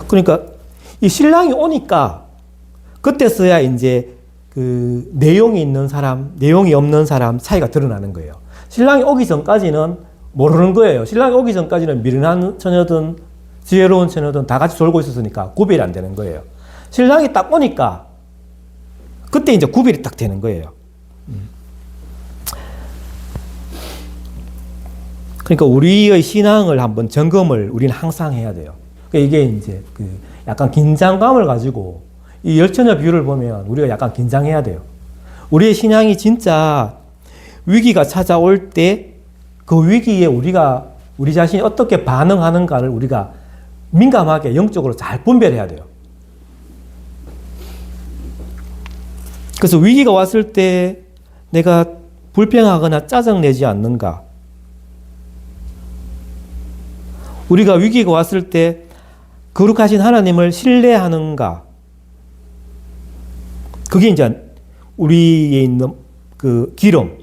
Speaker 1: 그러니까 이 신랑이 오니까 그때서야 이제 그 내용이 있는 사람, 내용이 없는 사람 차이가 드러나는 거예요. 신랑이 오기 전까지는 모르는 거예요. 신랑이 오기 전까지는 미련한 처녀든 지혜로운 처녀든 다 같이 졸고 있었으니까 구별이 안 되는 거예요. 신랑이 딱 오니까 그때 이제 구별이 딱 되는 거예요. 그러니까 우리의 신앙을 한번 점검을 우리는 항상 해야 돼요. 이게 이제 그 약간 긴장감을 가지고 이 열처녀 비유를 보면 우리가 약간 긴장해야 돼요. 우리의 신앙이 진짜 위기가 찾아올 때 그 위기에 우리 자신이 어떻게 반응하는가를 우리가 민감하게 영적으로 잘 분별해야 돼요. 그래서 위기가 왔을 때 내가 불평하거나 짜증내지 않는가? 우리가 위기가 왔을 때 거룩하신 하나님을 신뢰하는가? 그게 이제 우리에 있는 그 기름,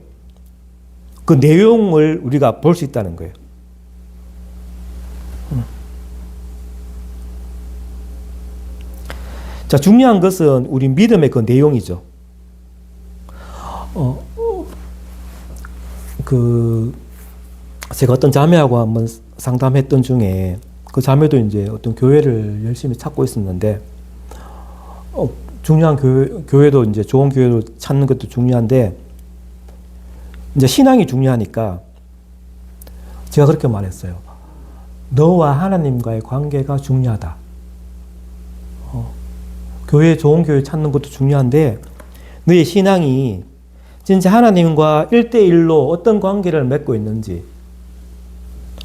Speaker 1: 그 내용을 우리가 볼 수 있다는 거예요. 자, 중요한 것은 우리 믿음의 그 내용이죠. 제가 어떤 자매하고 한번 상담했던 중에 그 자매도 이제 어떤 교회를 열심히 찾고 있었는데, 중요한 교회도 이제 좋은 교회로 찾는 것도 중요한데, 이제 신앙이 중요하니까 제가 그렇게 말했어요. 너와 하나님과의 관계가 중요하다. 좋은 교회 찾는 것도 중요한데, 너의 신앙이 진짜 하나님과 1대1로 어떤 관계를 맺고 있는지,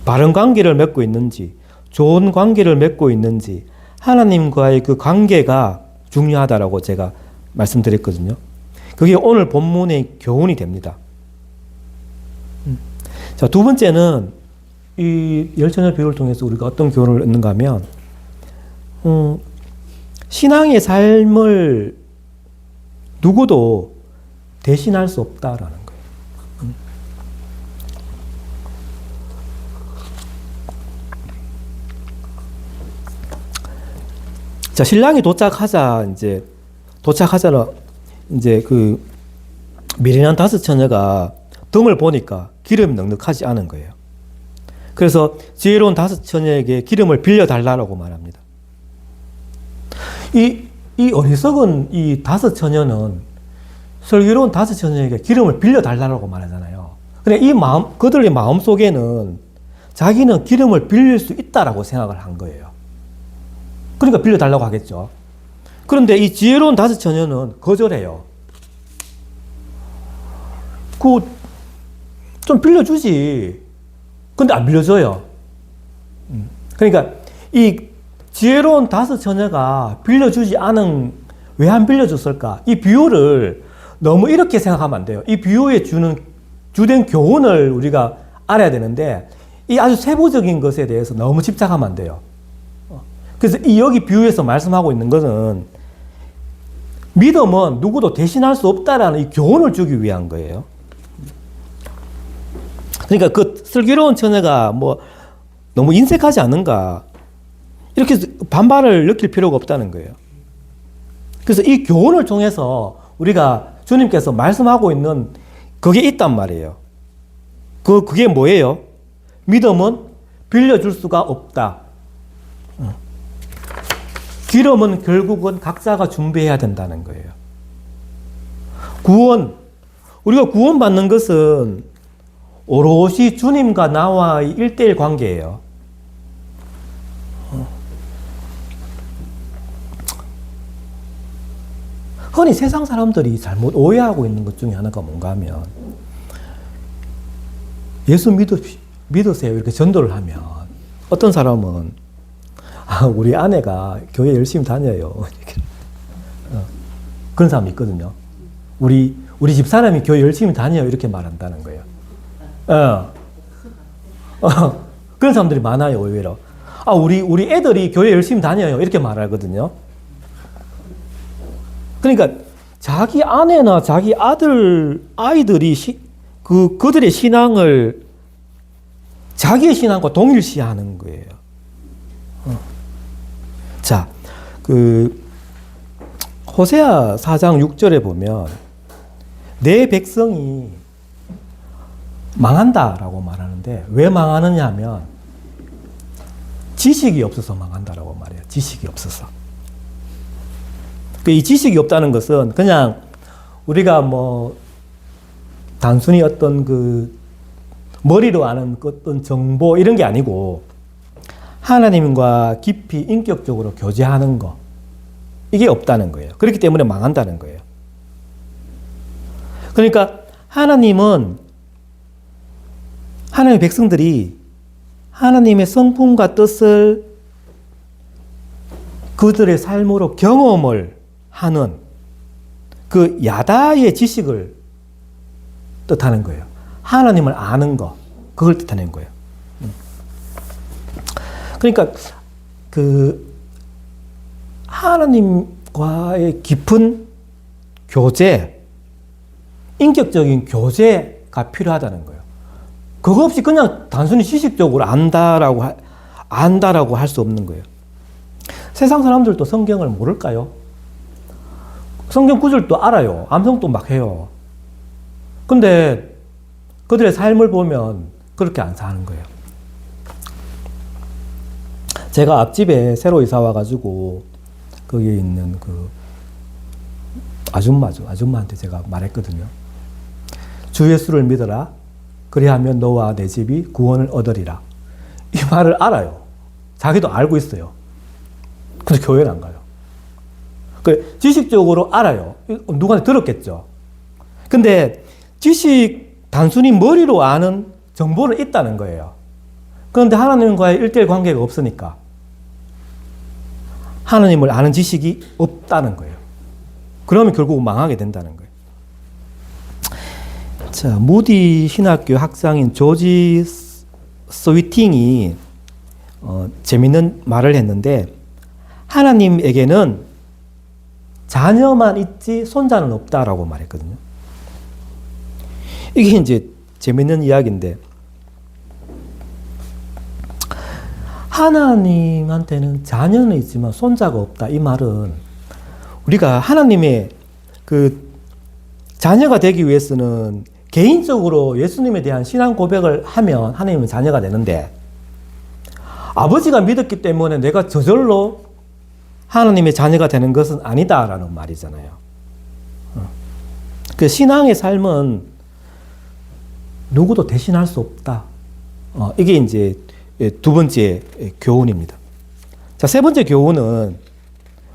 Speaker 1: 바른 관계를 맺고 있는지, 좋은 관계를 맺고 있는지, 하나님과의 그 관계가 중요하다라고 제가 말씀드렸거든요. 그게 오늘 본문의 교훈이 됩니다. 자, 두 번째는 이 열처녀 비유를 통해서 우리가 어떤 교훈을 얻는가 하면, 신앙의 삶을 누구도 대신할 수 없다라는 거예요. 자, 신랑이 도착하자는 이제 그 미련한 다섯 처녀가 등을 보니까 기름이 넉넉하지 않은 거예요. 그래서 지혜로운 다섯 처녀에게 기름을 빌려달라고 말합니다. 이 어리석은 이 다섯 처녀는 슬기로운 다섯 처녀에게 기름을 빌려달라고 말하잖아요. 근데 그들의 마음 속에는 자기는 기름을 빌릴 수 있다라고 생각을 한 거예요. 그러니까 빌려달라고 하겠죠. 그런데 이 지혜로운 다섯 처녀는 거절해요. 좀 빌려주지. 근데 안 빌려줘요. 그러니까 이 지혜로운 다섯 처녀가 빌려주지 않은, 왜 안 빌려줬을까? 이 비유를 너무 이렇게 생각하면 안 돼요. 이 비유에 주는 주된 교훈을 우리가 알아야 되는데, 이 아주 세부적인 것에 대해서 너무 집착하면 안 돼요. 그래서 여기 비유에서 말씀하고 있는 것은 믿음은 누구도 대신할 수 없다라는 이 교훈을 주기 위한 거예요. 그러니까 그 슬기로운 처녀가 뭐 너무 인색하지 않은가, 이렇게 반발을 느낄 필요가 없다는 거예요. 그래서 이 교훈을 통해서 우리가 주님께서 말씀하고 있는 그게 있단 말이에요. 그게 뭐예요? 믿음은 빌려줄 수가 없다. 기름은 결국은 각자가 준비해야 된다는 거예요. 우리가 구원받는 것은 오롯이 주님과 나와의 1:1 관계예요. 흔히 세상 사람들이 잘못 오해하고 있는 것 중에 하나가 뭔가 하면, 예수 믿으세요 이렇게 전도를 하면 어떤 사람은 우리 아내가 교회 열심히 다녀요. 그런 사람이 있거든요. 우리 집사람이 교회 열심히 다녀요 이렇게 말한다는 거예요. 그런 사람들이 많아요, 의외로. 우리 애들이 교회 열심히 다녀요 이렇게 말하거든요. 그러니까 자기 아내나 자기 아이들이 그들의 신앙을 자기의 신앙과 동일시하는 거예요. 자, 호세아 4장 6절에 보면 내 백성이 망한다라고 말하는데, 왜 망하느냐 하면 지식이 없어서 망한다라고 말해요. 지식이 없어서. 이 지식이 없다는 것은 그냥 우리가 뭐 단순히 어떤 머리로 아는 어떤 정보 이런 게 아니고, 하나님과 깊이 인격적으로 교제하는 거, 이게 없다는 거예요. 그렇기 때문에 망한다는 거예요. 그러니까 하나님의 백성들이 하나님의 성품과 뜻을 그들의 삶으로 경험을 하는 그 야다의 지식을 뜻하는 거예요. 하나님을 아는 거, 그걸 뜻하는 거예요. 그러니까 하나님과의 깊은 교제, 인격적인 교제가 필요하다는 거예요. 그거 없이 그냥 단순히 지식적으로 안다라고 할 수 없는 거예요. 세상 사람들도 성경을 모를까요? 성경 구절도 알아요. 암송도 막 해요. 근데 그들의 삶을 보면 그렇게 안 사는 거예요. 제가 앞집에 새로 이사 와가지고 거기에 있는 아줌마한테 제가 말했거든요. 주 예수를 믿어라. 그리하면 너와 내 집이 구원을 얻으리라. 이 말을 알아요. 자기도 알고 있어요. 근데 교회는 안 가요. 지식적으로 알아요. 누구한테 들었겠죠. 근데 단순히 머리로 아는 정보는 있다는 거예요. 그런데 하나님과의 1:1 관계가 없으니까 하나님을 아는 지식이 없다는 거예요. 그러면 결국 망하게 된다는 거예요. 자, 무디 신학교 학장인 조지 스위팅이 재밌는 말을 했는데, 하나님에게는 자녀만 있지 손자는 없다라고 말했거든요. 이게 이제 재밌는 이야기인데, 하나님한테는 자녀는 있지만 손자가 없다. 이 말은 우리가 하나님의 그 자녀가 되기 위해서는 개인적으로 예수님에 대한 신앙 고백을 하면 하나님은 자녀가 되는데, 아버지가 믿었기 때문에 내가 저절로 하나님의 자녀가 되는 것은 아니다라는 말이잖아요. 그 신앙의 삶은 누구도 대신할 수 없다. 이게 이제 두 번째 교훈입니다. 자, 세 번째 교훈은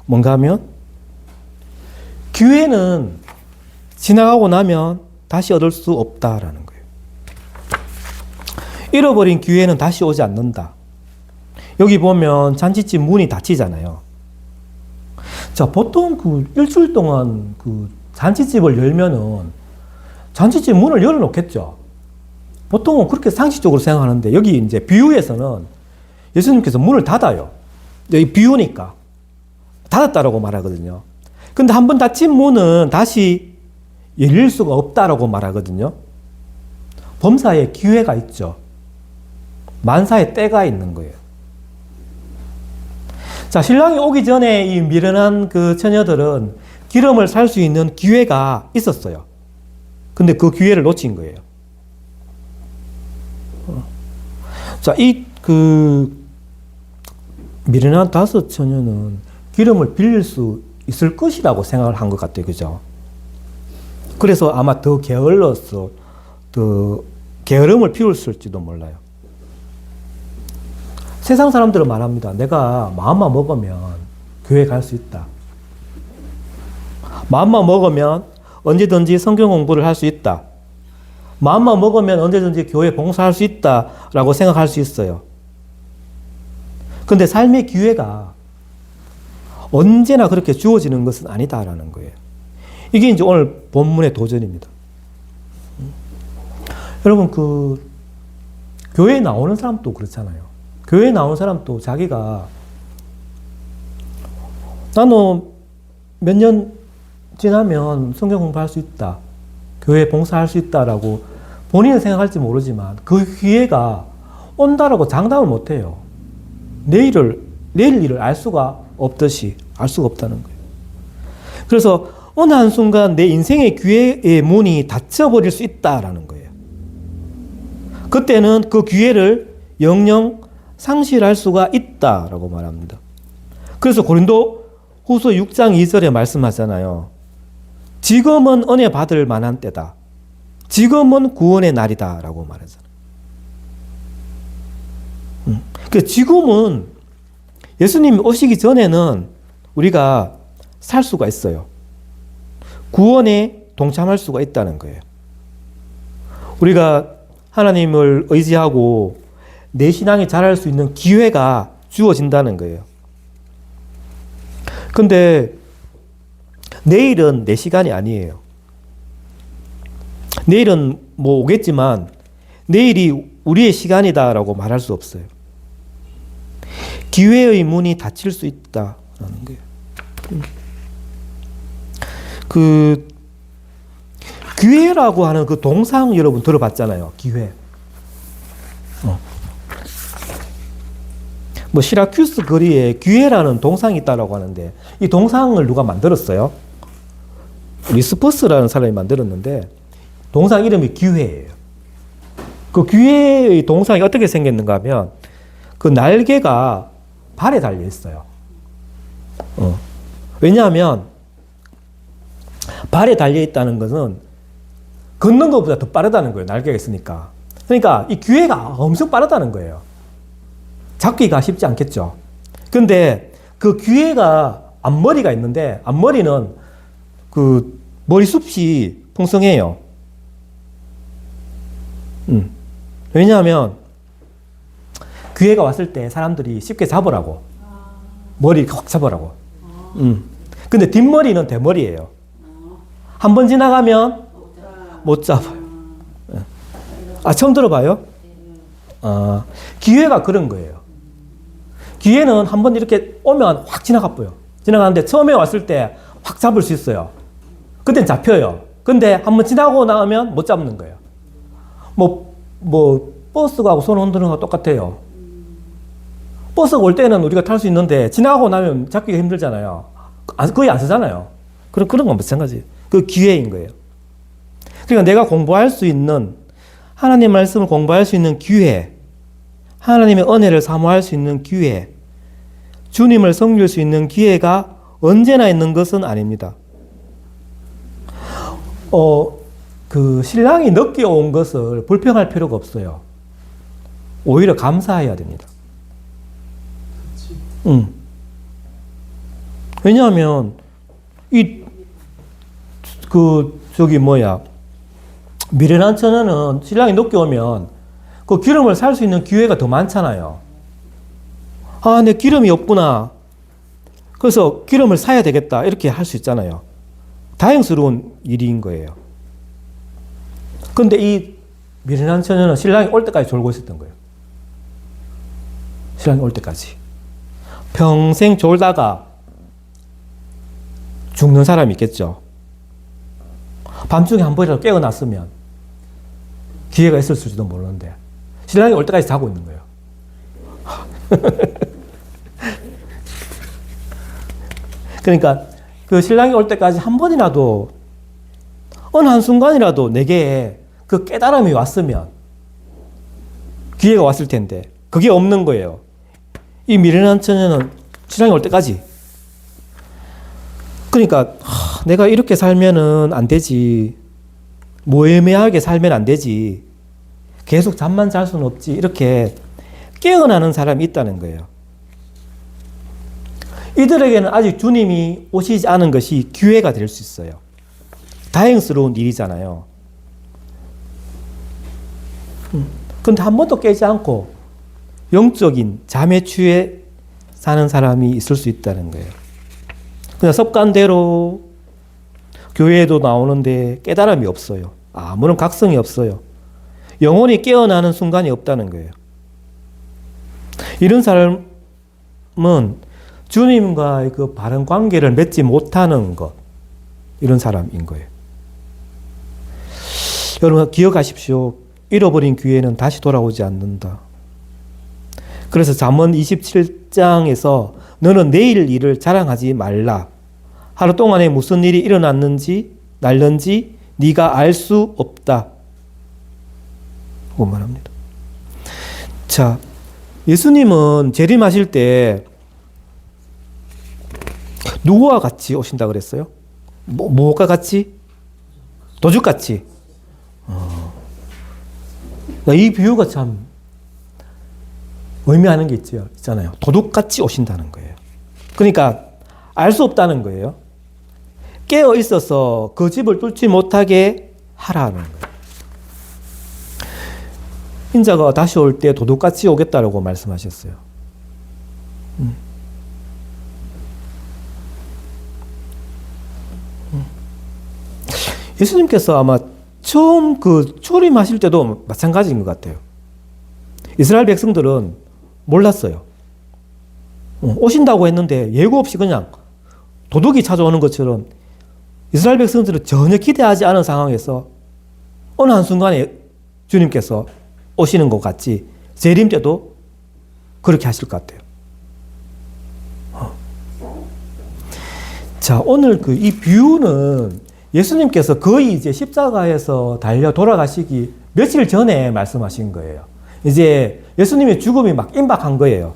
Speaker 1: 뭔가 하면, 기회는 지나가고 나면 다시 얻을 수 없다라는 거예요. 잃어버린 기회는 다시 오지 않는다. 여기 보면 잔치집 문이 닫히잖아요. 자, 보통 그 일주일 동안 그 잔치집을 열면은 잔치집 문을 열어놓겠죠. 보통은 그렇게 상식적으로 생각하는데, 여기 이제 비유에서는 예수님께서 문을 닫아요. 여기 비유니까 닫았다라고 말하거든요. 근데 한번 닫힌 문은 다시 열릴 수가 없다라고 말하거든요. 범사에 기회가 있죠. 만사에 때가 있는 거예요. 자, 신랑이 오기 전에 이 미련한 그 처녀들은 기름을 살 수 있는 기회가 있었어요. 근데 그 기회를 놓친 거예요. 자, 이 그 미련한 다섯 처녀는 기름을 빌릴 수 있을 것이라고 생각을 한 것 같아요. 그죠? 그래서 아마 더 게을러서 더 게으름을 피웠을지도 몰라요. 세상 사람들은 말합니다. 내가 마음만 먹으면 교회 갈 수 있다. 마음만 먹으면 언제든지 성경 공부를 할 수 있다. 마음만 먹으면 언제든지 교회 봉사할 수 있다라고 생각할 수 있어요. 근데 삶의 기회가 언제나 그렇게 주어지는 것은 아니다라는 거예요. 이게 이제 오늘 본문의 도전입니다. 여러분, 그 교회에 나오는 사람도 그렇잖아요. 교회에 나오는 사람도 자기가 나는 몇 년 지나면 성경 공부할 수 있다, 교회 봉사할 수 있다라고 본인은 생각할지 모르지만 그 기회가 온다라고 장담을 못해요. 내일 일을 알 수가 없듯이 알 수가 없다는 거예요. 그래서 어느 한순간 내 인생의 기회의 문이 닫혀버릴 수 있다라는 거예요. 그때는 그 기회를 영영 상실할 수가 있다라고 말합니다. 그래서 고린도 후서 6장 2절에 말씀하잖아요. 지금은 은혜 받을 만한 때다. 지금은 구원의 날이다 라고 말하잖아요. 그 지금은 예수님이 오시기 전에는 우리가 살 수가 있어요. 구원에 동참할 수가 있다는 거예요. 우리가 하나님을 의지하고 내 신앙이 자랄 수 있는 기회가 주어진다는 거예요. 근데 내일은 내 시간이 아니에요. 내일은 뭐 오겠지만 내일이 우리의 시간이다라고 말할 수 없어요. 기회의 문이 닫힐 수 있다라는 거예요. 그 기회라고 하는 그 동상 여러분 들어봤잖아요. 기회. 뭐 시라큐스 거리에 기회라는 동상이 있다라고 하는데 이 동상을 누가 만들었어요? 리스퍼스라는 사람이 만들었는데 동상 이름이 기회예요. 그 기회의 동상이 어떻게 생겼는가 하면 그 날개가 발에 달려 있어요. 왜냐하면 발에 달려 있다는 것은 걷는 것보다 더 빠르다는 거예요. 날개가 있으니까. 그러니까 이 기회가 엄청 빠르다는 거예요. 잡기가 쉽지 않겠죠. 근데 그 기회가 앞머리가 있는데 앞머리는 그 머리숱이 풍성해요. 왜냐하면 기회가 왔을 때 사람들이 쉽게 잡으라고. 머리 확 잡으라고. 근데 뒷머리는 대머리예요. 한 번 지나가면 못 잡아요. 아, 처음 들어봐요? 기회가 그런 거예요. 기회는 한 번 이렇게 오면 확 지나가고요. 지나가는데 처음에 왔을 때 확 잡을 수 있어요. 그땐 잡혀요. 근데 한 번 지나고 나면 못 잡는 거예요. 뭐 버스가 하고 손 흔드는 거 똑같아요. 버스가 올 때는 우리가 탈 수 있는데 지나가고 나면 잡기가 힘들잖아요. 거의 안 쓰잖아요. 그런 건 마찬가지. 그 기회인 거예요. 그러니까 내가 공부할 수 있는, 하나님 말씀을 공부할 수 있는 기회, 하나님의 은혜를 사모할 수 있는 기회, 주님을 섬길 수 있는 기회가 언제나 있는 것은 아닙니다. 그 신랑이 늦게 온 것을 불평할 필요가 없어요. 오히려 감사해야 됩니다. 왜냐하면 미련한 처녀는 신랑이 늦게 오면 그 기름을 살 수 있는 기회가 더 많잖아요. 아, 내 기름이 없구나. 그래서 기름을 사야 되겠다. 이렇게 할 수 있잖아요. 다행스러운 일인 거예요. 근데 이 미련한 처녀는 신랑이 올 때까지 졸고 있었던 거예요. 신랑이 올 때까지. 평생 졸다가 죽는 사람이 있겠죠. 밤중에 한 번이라도 깨어났으면 기회가 있었을지도 모르는데 신랑이 올 때까지 자고 있는 거예요. 그러니까 그 신랑이 올 때까지 한 번이라도 어느 한순간이라도 내게 그 깨달음이 왔으면 기회가 왔을 텐데 그게 없는 거예요. 이 미련한 처녀는 신랑이 올 때까지. 그러니까 내가 이렇게 살면은 안 되지. 모해매하게 살면 안 되지. 계속 잠만 잘 수는 없지. 이렇게 깨어나는 사람이 있다는 거예요. 이들에게는 아직 주님이 오시지 않은 것이 기회가 될 수 있어요. 다행스러운 일이잖아요. 근데 한 번도 깨지 않고 영적인 잠에 취해 사는 사람이 있을 수 있다는 거예요. 그냥 습관대로 교회에도 나오는데 깨달음이 없어요. 아무런 각성이 없어요. 영혼이 깨어나는 순간이 없다는 거예요. 이런 사람은 주님과의 그 바른 관계를 맺지 못하는 것, 이런 사람인 거예요. 여러분 기억하십시오. 잃어버린 기회는 다시 돌아오지 않는다. 그래서 잠언 27장에서 너는 내일 일을 자랑하지 말라. 하루 동안에 무슨 일이 일어났는지 날는지 네가 알 수 없다. 고 말합니다. 자, 예수님은 재림하실 때 누구와 같이 오신다 그랬어요? 뭐가 같이? 도둑같이. 이 비유가 참 의미하는 게 있잖아요. 도둑같이 오신다는 거예요. 그러니까 알 수 없다는 거예요. 깨어 있어서 그 집을 뚫지 못하게 하라는 거예요. 인자가 다시 올 때 도둑같이 오겠다라고 말씀하셨어요. 예수님께서 아마 처음 그 초림하실 때도 마찬가지인 것 같아요. 이스라엘 백성들은 몰랐어요. 오신다고 했는데 예고 없이 그냥 도둑이 찾아오는 것처럼 이스라엘 백성들은 전혀 기대하지 않은 상황에서 어느 한순간에 주님께서 오시는 것 같이 재림 때도 그렇게 하실 것 같아요. 자, 오늘 이 비유는 예수님께서 거의 이제 십자가에서 달려 돌아가시기 며칠 전에 말씀하신 거예요. 이제 예수님의 죽음이 막 임박한 거예요.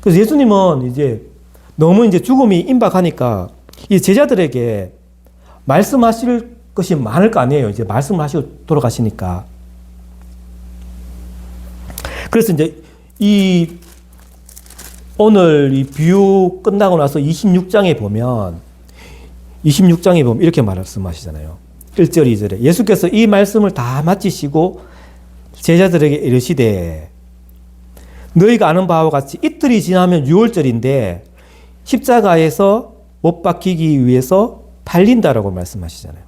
Speaker 1: 그래서 예수님은 이제 너무 이제 죽음이 임박하니까 이 제자들에게 말씀하실 것이 많을 거 아니에요. 이제 말씀을 하시고 돌아가시니까. 그래서 이제 오늘 이 비유 끝나고 나서 26장에 보면 이렇게 말씀하시잖아요. 1절, 2절에 예수께서 이 말씀을 다 마치시고 제자들에게 이르시되 너희가 아는 바와 같이 이틀이 지나면 유월절인데 십자가에서 못 박히기 위해서 팔린다라고 말씀하시잖아요.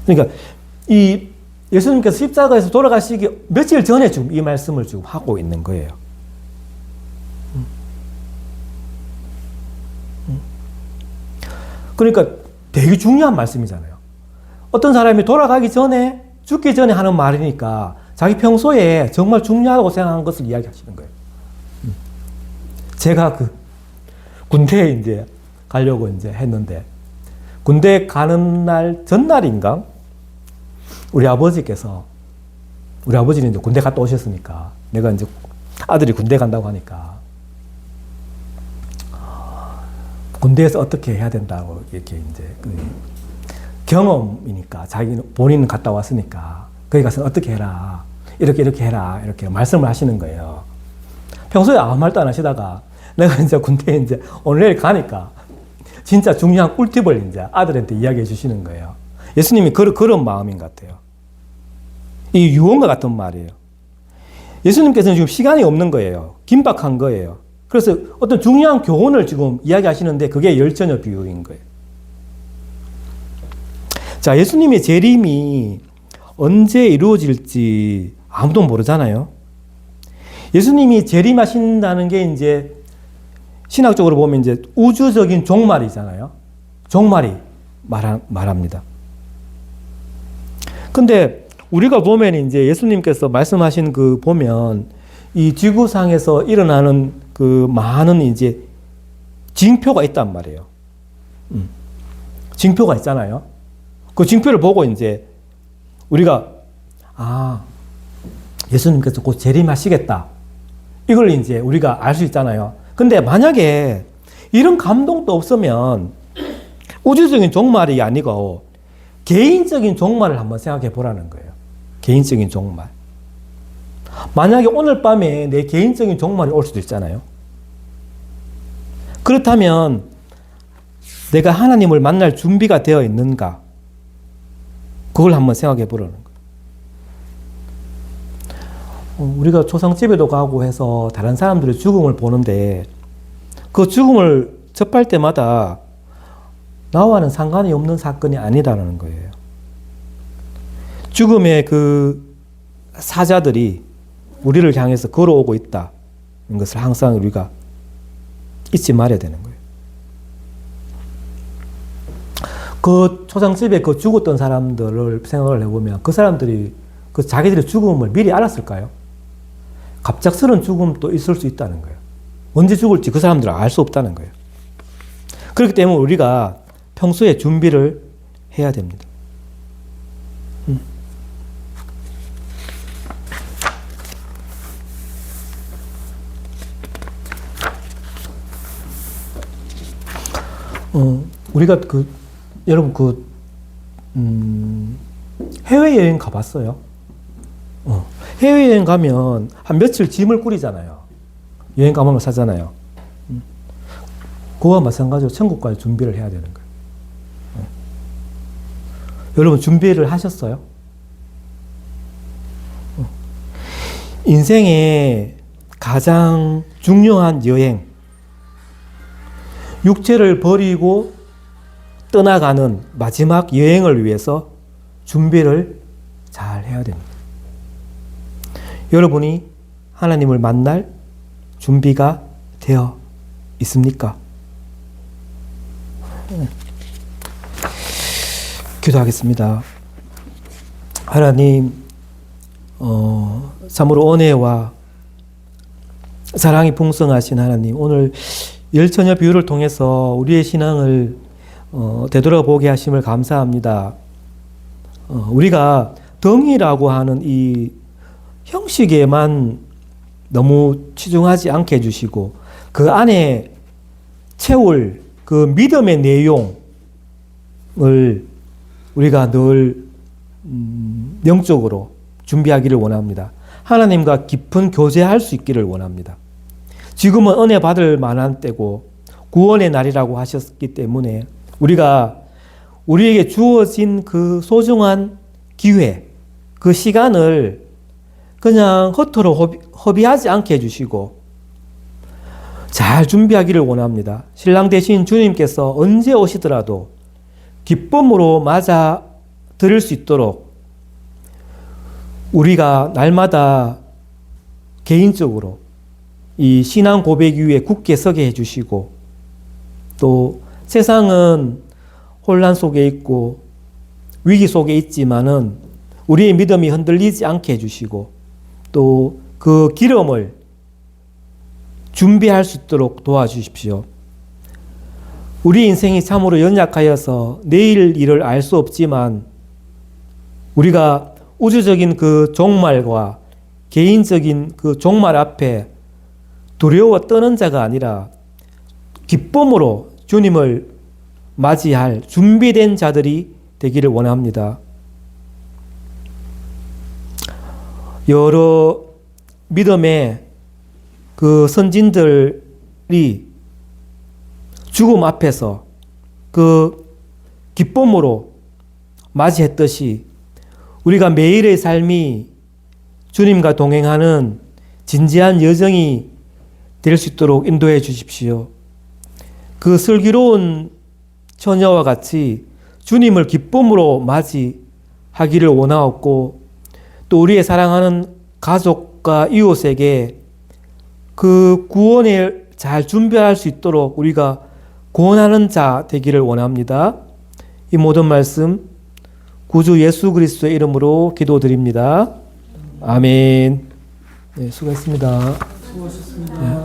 Speaker 1: 그러니까 이 예수님께서 십자가에서 돌아가시기 며칠 전에 지금 이 말씀을 지금 하고 있는 거예요. 그러니까 되게 중요한 말씀이잖아요. 어떤 사람이 돌아가기 전에, 죽기 전에 하는 말이니까 자기 평소에 정말 중요하다고 생각한 것을 이야기하시는 거예요. 제가 그 군대에 이제 가려고 이제 했는데, 군대 가는 날 전날인가? 우리 아버지께서, 우리 아버지는 이제 군대 갔다 오셨으니까, 내가 이제 아들이 군대 간다고 하니까, 군대에서 어떻게 해야 된다고 이렇게 이제 그 경험이니까, 자기는 본인은 갔다 왔으니까, 거기 가서 어떻게 해라. 이렇게 해라. 이렇게 말씀을 하시는 거예요. 평소에 아무 말도 안 하시다가, 내가 이제 군대에 이제 오늘 내일 가니까, 진짜 중요한 꿀팁을 이제 아들한테 이야기해 주시는 거예요. 예수님이 그런 마음인 것 같아요. 이 유언과 같은 말이에요. 예수님께서는 지금 시간이 없는 거예요. 긴박한 거예요. 그래서 어떤 중요한 교훈을 지금 이야기하시는데 그게 열처녀 비유인 거예요. 자, 예수님의 재림이 언제 이루어질지 아무도 모르잖아요. 예수님이 재림하신다는 게 이제 신학적으로 보면 이제 우주적인 종말이잖아요. 종말이 말합니다. 근데 우리가 보면 이제 예수님께서 말씀하신 그 보면 이 지구상에서 일어나는 그 많은 이제 징표가 있단 말이에요. 징표가 있잖아요. 그 징표를 보고 이제 우리가 예수님께서 곧 재림하시겠다. 이걸 이제 우리가 알 수 있잖아요. 근데 만약에 이런 감동도 없으면 우주적인 종말이 아니고 개인적인 종말을 한번 생각해 보라는 거예요. 개인적인 종말. 만약에 오늘 밤에 내 개인적인 종말이 올 수도 있잖아요. 그렇다면 내가 하나님을 만날 준비가 되어 있는가? 그걸 한번 생각해 보라는 거예요. 우리가 초상집에도 가고 해서 다른 사람들의 죽음을 보는데 그 죽음을 접할 때마다 나와는 상관이 없는 사건이 아니다라는 거예요. 죽음의 그 사자들이 우리를 향해서 걸어오고 있다는 것을 항상 우리가 잊지 말아야 되는 거예요. 그 초상집에 그 죽었던 사람들을 생각을 해보면 그 사람들이 그 자기들의 죽음을 미리 알았을까요? 갑작스러운 죽음도 있을 수 있다는 거예요. 언제 죽을지 그 사람들은 알 수 없다는 거예요. 그렇기 때문에 우리가 평소에 준비를 해야 됩니다. 우리가 여러분 해외여행 가봤어요? 해외여행 가면 한 며칠 짐을 꾸리잖아요. 여행 가방을 사잖아요. 그거와 마찬가지로 천국까지 준비를 해야 되는 거예요. 여러분 준비를 하셨어요? 인생의 가장 중요한 여행, 육체를 버리고 떠나가는 마지막 여행을 위해서 준비를 잘 해야 됩니다. 여러분이 하나님을 만날 준비가 되어 있습니까? 기도하겠습니다. 하나님, 참으로 은혜와 사랑이 풍성하신 하나님, 오늘 열처녀 비유를 통해서 우리의 신앙을 되돌아보게 하심을 감사합니다. 우리가 덩이라고 하는 이 형식에만 너무 치중하지 않게 해주시고 그 안에 채울 그 믿음의 내용을 우리가 늘 영적으로 준비하기를 원합니다. 하나님과 깊은 교제할 수 있기를 원합니다. 지금은 은혜 받을 만한 때고 구원의 날이라고 하셨기 때문에 우리가 우리에게 주어진 그 소중한 기회, 그 시간을 그냥 허투루 허비하지 않게 해주시고 잘 준비하기를 원합니다. 신랑 되신 주님께서 언제 오시더라도 기쁨으로 맞아 들을 수 있도록 우리가 날마다 개인적으로 이 신앙 고백 위에 굳게 서게 해주시고 또 세상은 혼란 속에 있고 위기 속에 있지만은 우리의 믿음이 흔들리지 않게 해주시고 또 그 기름을 준비할 수 있도록 도와주십시오. 우리 인생이 참으로 연약하여서 내일 일을 알 수 없지만 우리가 우주적인 그 종말과 개인적인 그 종말 앞에 두려워 떠는 자가 아니라 기쁨으로 주님을 맞이할 준비된 자들이 되기를 원합니다. 여러 믿음의 그 선진들이 죽음 앞에서 그 기쁨으로 맞이했듯이 우리가 매일의 삶이 주님과 동행하는 진지한 여정이 될 수 있도록 인도해 주십시오. 그 슬기로운 처녀와 같이 주님을 기쁨으로 맞이하기를 원하옵고 또 우리의 사랑하는 가족과 이웃에게 그 구원을 잘 준비할 수 있도록 우리가 구원하는 자 되기를 원합니다. 이 모든 말씀 구주 예수 그리스도의 이름으로 기도드립니다. 아멘. 네, 수고했습니다.
Speaker 2: 수고하셨습니다.
Speaker 1: 네.